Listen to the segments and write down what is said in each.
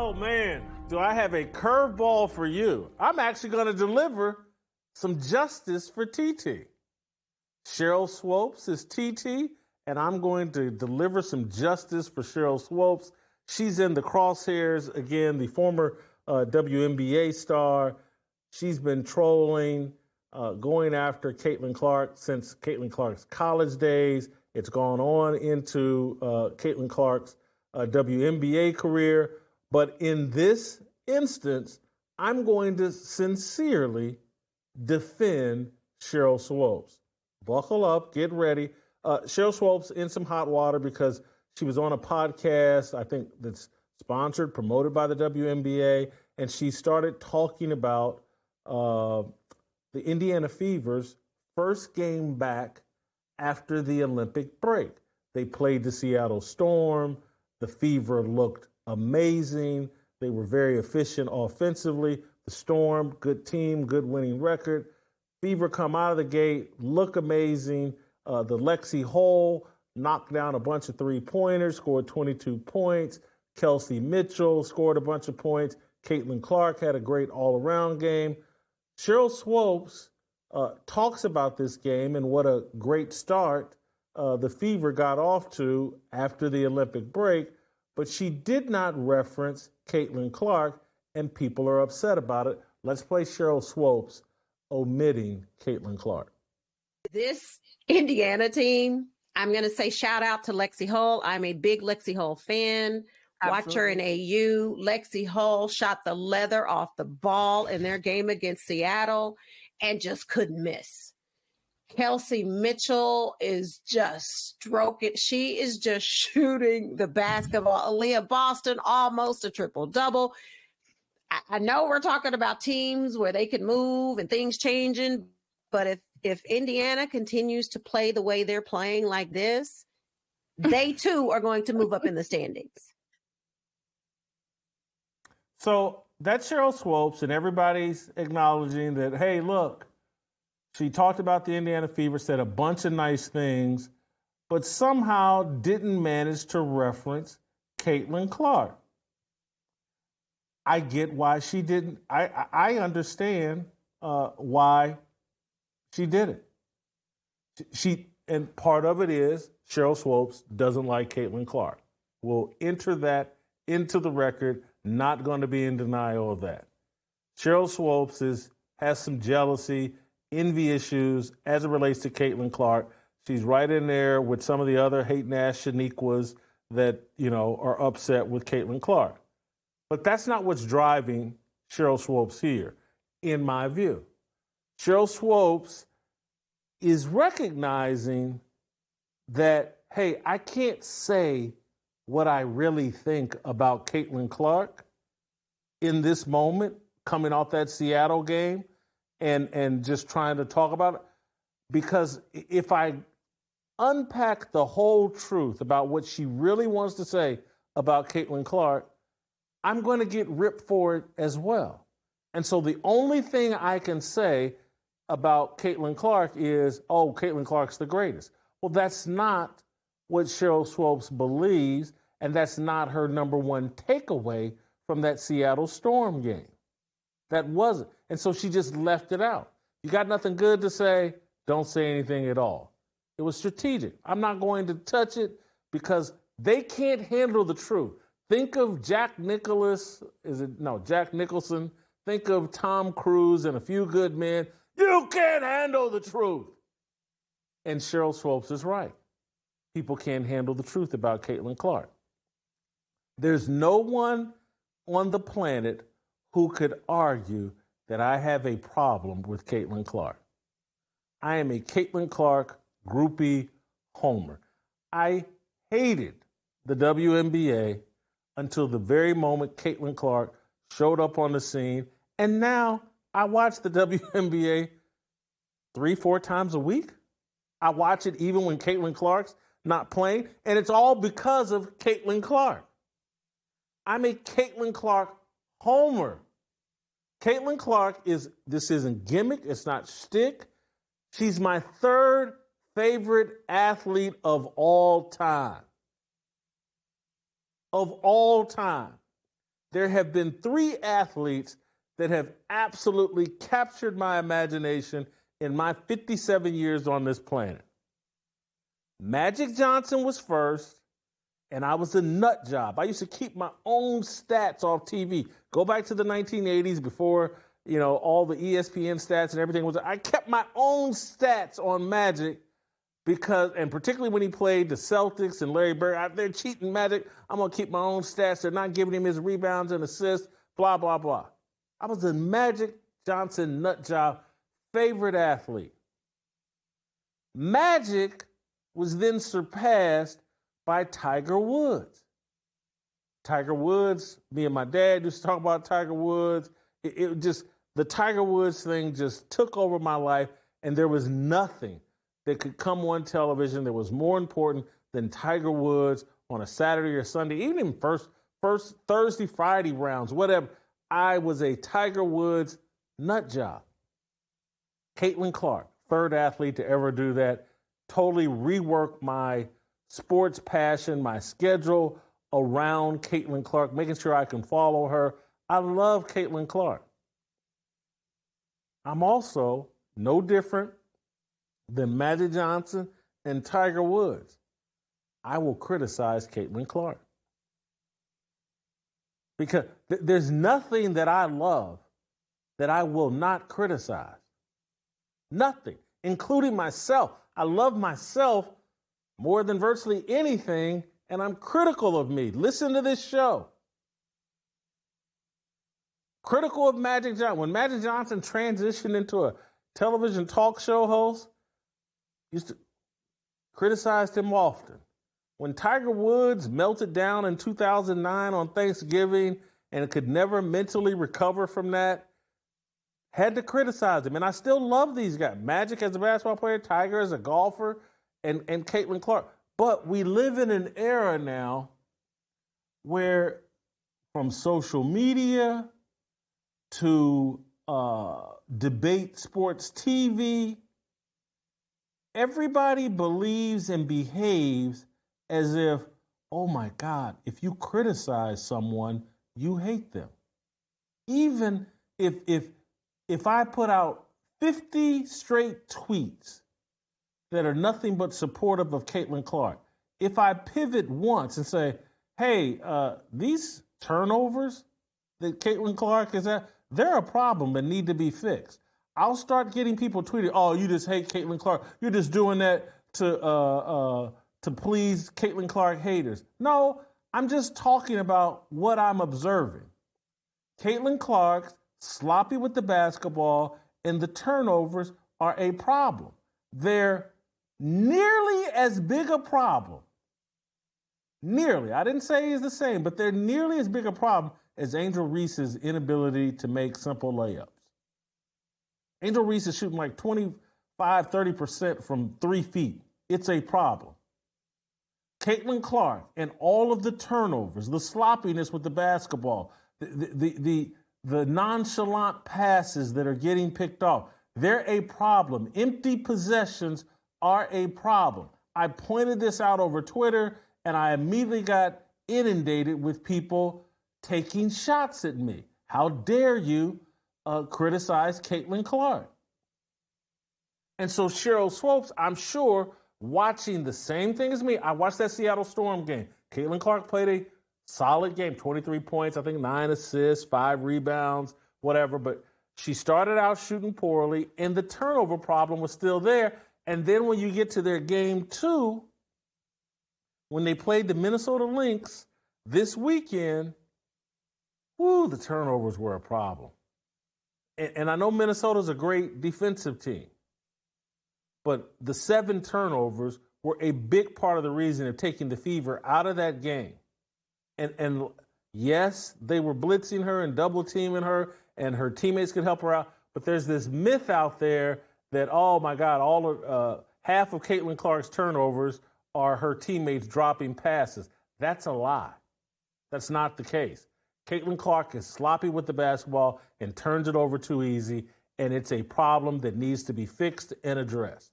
Oh, man, do I have a curveball for you. I'm actually going to deliver some justice for TT. Sheryl Swoopes is TT, and I'm going to deliver some justice for Sheryl Swoopes. She's in the crosshairs again, the former WNBA star. She's been trolling, going after Caitlin Clark since Caitlin Clark's college days. It's gone on into Caitlin Clark's WNBA career. But in this instance, I'm going to sincerely defend Sheryl Swoopes. Buckle up, get ready. Sheryl Swoopes in some hot water because she was on a podcast, I think that's sponsored, promoted by the WNBA, and she started talking about the Indiana Fever's first game back after the Olympic break. They played the Seattle Storm. The Fever looked amazing. They were very efficient offensively. The Storm, good team, good winning record. Fever come out of the gate, look amazing. The Lexi Hole knocked down a bunch of three-pointers, scored 22 points. Kelsey Mitchell scored a bunch of points. Caitlin Clark had a great all-around game. Sheryl Swoopes talks about this game and what a great start the Fever got off to after the Olympic break, but she did not reference Caitlin Clark, and people are upset about it. Let's play Sheryl Swoopes omitting Caitlin Clark. This Indiana team, I'm going to say shout out to Lexi Hull. I'm a big Lexi Hull fan. Absolutely. Watch her in AU. Lexi Hull shot the leather off the ball in their game against Seattle and just couldn't miss. Kelsey Mitchell is just stroking. She is just shooting the basketball. Aaliyah Boston, almost a triple-double. I know we're talking about teams where they can move and things changing, but if Indiana continues to play the way they're playing like this, they too are going to move up in the standings. So that's Sheryl Swoopes, and everybody's acknowledging that, hey, look, she talked about the Indiana Fever, said a bunch of nice things, but somehow didn't manage to reference Caitlin Clark. I get why she didn't. I understand why she did it. And part of it is Sheryl Swoopes doesn't like Caitlin Clark. We'll enter that into the record. Not going to be in denial of that. Sheryl Swoopes has some jealousy, envy issues as it relates to Caitlin Clark. She's right in there with some of the other hating-ass Shaniquas that, are upset with Caitlin Clark. But that's not what's driving Sheryl Swoopes here, in my view. Sheryl Swoopes is recognizing that, hey, I can't say what I really think about Caitlin Clark in this moment, coming off that Seattle game and just trying to talk about it. Because if I unpack the whole truth about what she really wants to say about Caitlin Clark, I'm going to get ripped for it as well. And so the only thing I can say about Caitlin Clark is, oh, Caitlin Clark's the greatest. Well, that's not what Sheryl Swoopes believes, and that's not her number one takeaway from that Seattle Storm game. That wasn't. And so she just left it out. You got nothing good to say, don't say anything at all. It was strategic. I'm not going to touch it because they can't handle the truth. Think of Jack Nicholson. Think of Tom Cruise and A Few Good Men. You can't handle the truth. And Sheryl Swoopes is right. People can't handle the truth about Caitlin Clark. There's no one on the planet who could argue that I have a problem with Caitlin Clark. I am a Caitlin Clark groupie homer. I hated the WNBA until the very moment Caitlin Clark showed up on the scene, and now I watch the WNBA 3-4 times a week. I watch it even when Caitlin Clark's not playing, and it's all because of Caitlin Clark. I'm a Caitlin Clark homer. Caitlin Clark this isn't gimmick, it's not shtick. She's my third favorite athlete of all time. Of all time. there have been three athletes that have absolutely captured my imagination in my 57 years on this planet. Magic Johnson was first, and I was a nut job. I used to keep my own stats off TV. Go back to the 1980s before, all the ESPN stats and everything I kept my own stats on Magic because, and particularly when he played the Celtics and Larry Bird, they're cheating Magic. I'm going to keep my own stats. They're not giving him his rebounds and assists, blah, blah, blah. I was a Magic Johnson nut job favorite athlete. Magic was then surpassed by Tiger Woods. Tiger Woods, me and my dad used to talk about Tiger Woods. The Tiger Woods thing just took over my life, and there was nothing that could come on television that was more important than Tiger Woods on a Saturday or Sunday, even in first Thursday, Friday rounds, whatever. I was a Tiger Woods nut job. Caitlin Clark, third athlete to ever do that, totally reworked my sports passion, my schedule around Caitlin Clark, making sure I can follow her. I love Caitlin Clark. I'm also no different than Magic Johnson and Tiger Woods. I will criticize Caitlin Clark. Because there's nothing that I love that I will not criticize. Nothing, including myself. I love myself more than virtually anything, and I'm critical of me. Listen to this show. Critical of Magic Johnson. When Magic Johnson transitioned into a television talk show host, used to criticize him often. When Tiger Woods melted down in 2009 on Thanksgiving and could never mentally recover from that, had to criticize him. And I still love these guys. Magic as a basketball player, Tiger as a golfer, and Caitlin Clark. But we live in an era now where from social media to debate sports TV, everybody believes and behaves as if, oh my God, if you criticize someone, you hate them. Even if I put out 50 straight tweets that are nothing but supportive of Caitlin Clark, if I pivot once and say, hey, these turnovers that Caitlin Clark is at, they're a problem that need to be fixed. I'll start getting people tweeting, oh, you just hate Caitlin Clark. You're just doing that to please Caitlin Clark haters. No, I'm just talking about what I'm observing. Caitlin Clark's sloppy with the basketball and the turnovers are a problem. They're nearly as big a problem. Nearly. I didn't say he's the same, but they're nearly as big a problem as Angel Reese's inability to make simple layups. Angel Reese is shooting like 25, 30% from 3 feet. It's a problem. Caitlin Clark and all of the turnovers, the sloppiness with the basketball, the nonchalant passes that are getting picked off, they're a problem. Empty possessions are a problem. I pointed this out over Twitter, and I immediately got inundated with people taking shots at me. How dare you criticize Caitlin Clark? And so Sheryl Swoopes, I'm sure, watching the same thing as me. I watched that Seattle Storm game. Caitlin Clark played a solid game, 23 points, I think 9 assists, 5 rebounds, whatever. But she started out shooting poorly, and the turnover problem was still there. And then when you get to their game 2, when they played the Minnesota Lynx this weekend, the turnovers were a problem. And I know Minnesota's a great defensive team, but the 7 turnovers were a big part of the reason of taking the Fever out of that game. And yes, they were blitzing her and double teaming her, and her teammates could help her out. But there's this myth out there that, oh my God, half of Caitlin Clark's turnovers are her teammates dropping passes. That's a lie. That's not the case. Caitlin Clark is sloppy with the basketball and turns it over too easy, and it's a problem that needs to be fixed and addressed.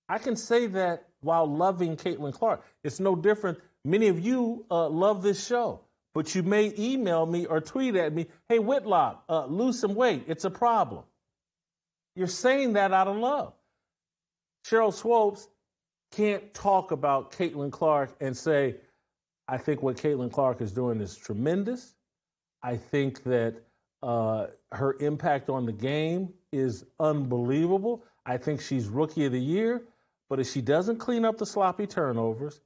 I can say that while loving Caitlin Clark. It's no different. Many of you love this show, but you may email me or tweet at me, hey, Whitlock, lose some weight. It's a problem. You're saying that out of love. Sheryl Swoopes can't talk about Caitlin Clark and say, I think what Caitlin Clark is doing is tremendous. I think that her impact on the game is unbelievable. I think she's Rookie of the Year. But if she doesn't clean up the sloppy turnovers,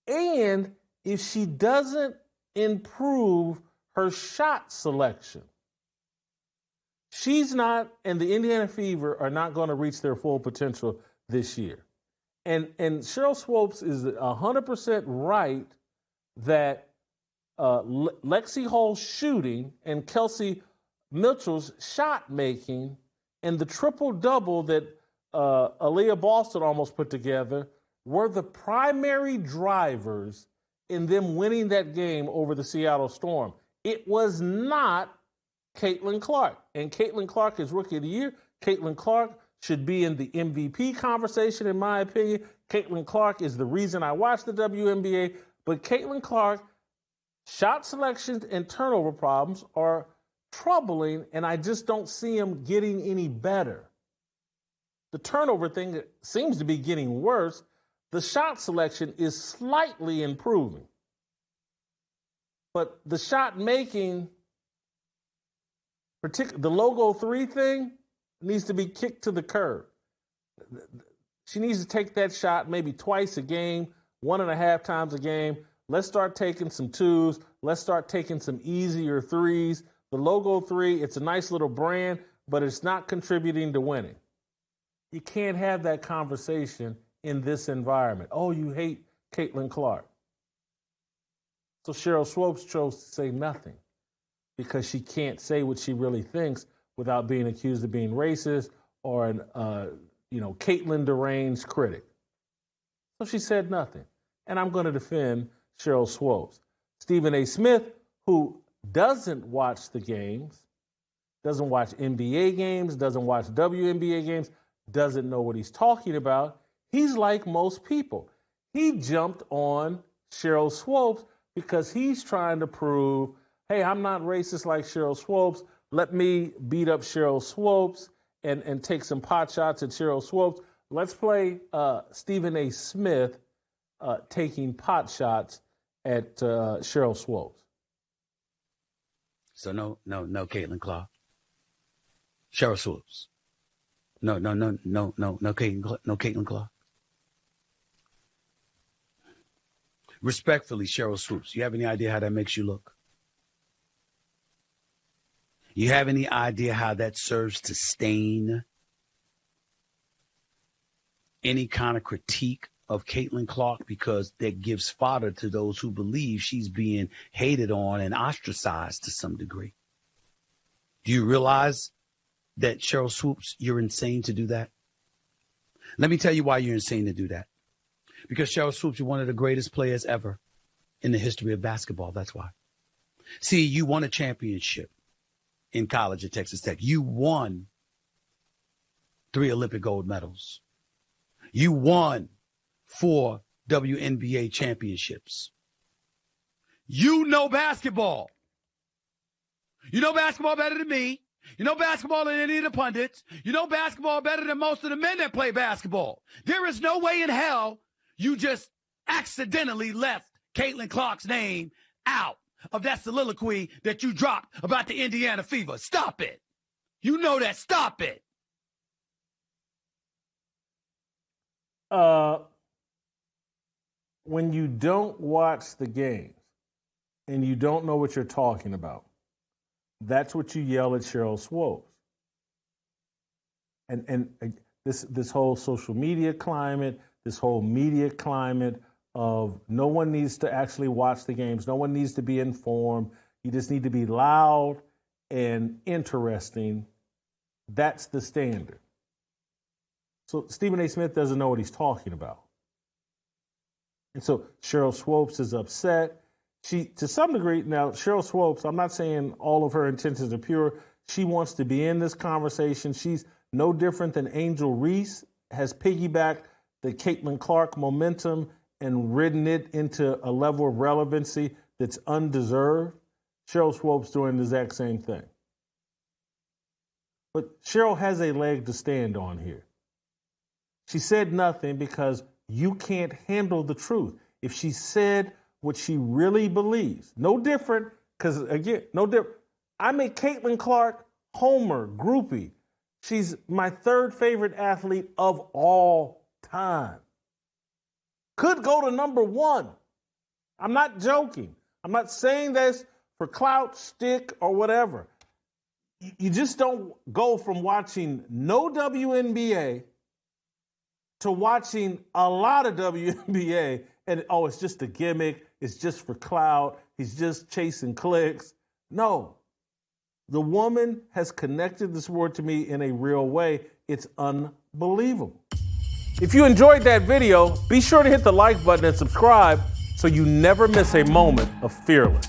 and if she doesn't improve her shot selection, she's not, and the Indiana Fever are not going to reach their full potential this year. And Sheryl Swoopes is 100% right that Lexi Hall's shooting and Kelsey Mitchell's shot making and the triple-double that Aaliyah Boston almost put together were the primary drivers in them winning that game over the Seattle Storm. It was not Caitlin Clark. And Caitlin Clark is Rookie of the Year. Caitlin Clark should be in the MVP conversation, in my opinion. Caitlin Clark is the reason I watch the WNBA. But Caitlin Clark, shot selections and turnover problems are troubling, and I just don't see them getting any better. The turnover thing seems to be getting worse. The shot selection is slightly improving. But the shot making, the logo 3 thing, needs to be kicked to the curb. She needs to take that shot maybe twice a game, 1.5 times a game. Let's start taking some 2s. Let's start taking some easier 3s. The logo 3, it's a nice little brand, but it's not contributing to winning. You can't have that conversation in this environment. Oh, you hate Caitlin Clark. So Sheryl Swoopes chose to say nothing because she can't say what she really thinks without being accused of being racist or an, Caitlin deranged critic. So she said nothing. And I'm going to defend Sheryl Swoopes. Stephen A. Smith, who doesn't watch the games, doesn't watch NBA games, doesn't watch WNBA games, doesn't know what he's talking about. He's like most people. He jumped on Sheryl Swoopes because he's trying to prove, hey, I'm not racist like Sheryl Swoopes. Let me beat up Sheryl Swoopes and take some pot shots at Sheryl Swoopes. Let's play Stephen A. Smith taking pot shots at Sheryl Swoopes. So no, Caitlin Clark. Sheryl Swoopes. No, Caitlin Clark. Respectfully, Sheryl Swoopes, you have any idea how that makes you look? You have any idea how that serves to stain any kind of critique of Caitlin Clark, because that gives fodder to those who believe she's being hated on and ostracized to some degree? Do you realize that, Sheryl Swoopes, you're insane to do that? Let me tell you why you're insane to do that. Because Sheryl Swoopes, you're one of the greatest players ever in the history of basketball. That's why. See, you won a championship in college at Texas Tech. You won 3 Olympic gold medals. You won 4 WNBA championships. You know basketball. You know basketball better than me. You know basketball than any of the pundits. You know basketball better than most of the men that play basketball. There is no way in hell you just accidentally left Caitlin Clark's name out of that soliloquy that you dropped about the Indiana Fever. Stop it. You know that. Stop it. When you don't watch the games and you don't know what you're talking about, that's what you yell at Sheryl Swoopes. And this whole social media climate, this whole media climate of no one needs to actually watch the games, no one needs to be informed, you just need to be loud and interesting. That's the standard. So Stephen A. Smith doesn't know what he's talking about. And so Sheryl Swoopes is upset. She, to some degree, now Sheryl Swoopes, I'm not saying all of her intentions are pure. She wants to be in this conversation. She's no different than Angel Reese, has piggybacked the Caitlin Clark momentum and ridden it into a level of relevancy that's undeserved, Sheryl Swoopes doing the exact same thing. But Sheryl has a leg to stand on here. She said nothing because you can't handle the truth. If she said what she really believes, no different, because again, no different. I'm a Caitlin Clark Homer groupie. She's my third favorite athlete of all time. Could go to number one. I'm not joking. I'm not saying this for clout, stick, or whatever. You just don't go from watching no WNBA to watching a lot of WNBA and, oh, it's just a gimmick. It's just for clout. He's just chasing clicks. No. The woman has connected this word to me in a real way. It's unbelievable. If you enjoyed that video, be sure to hit the like button and subscribe so you never miss a moment of Fearless.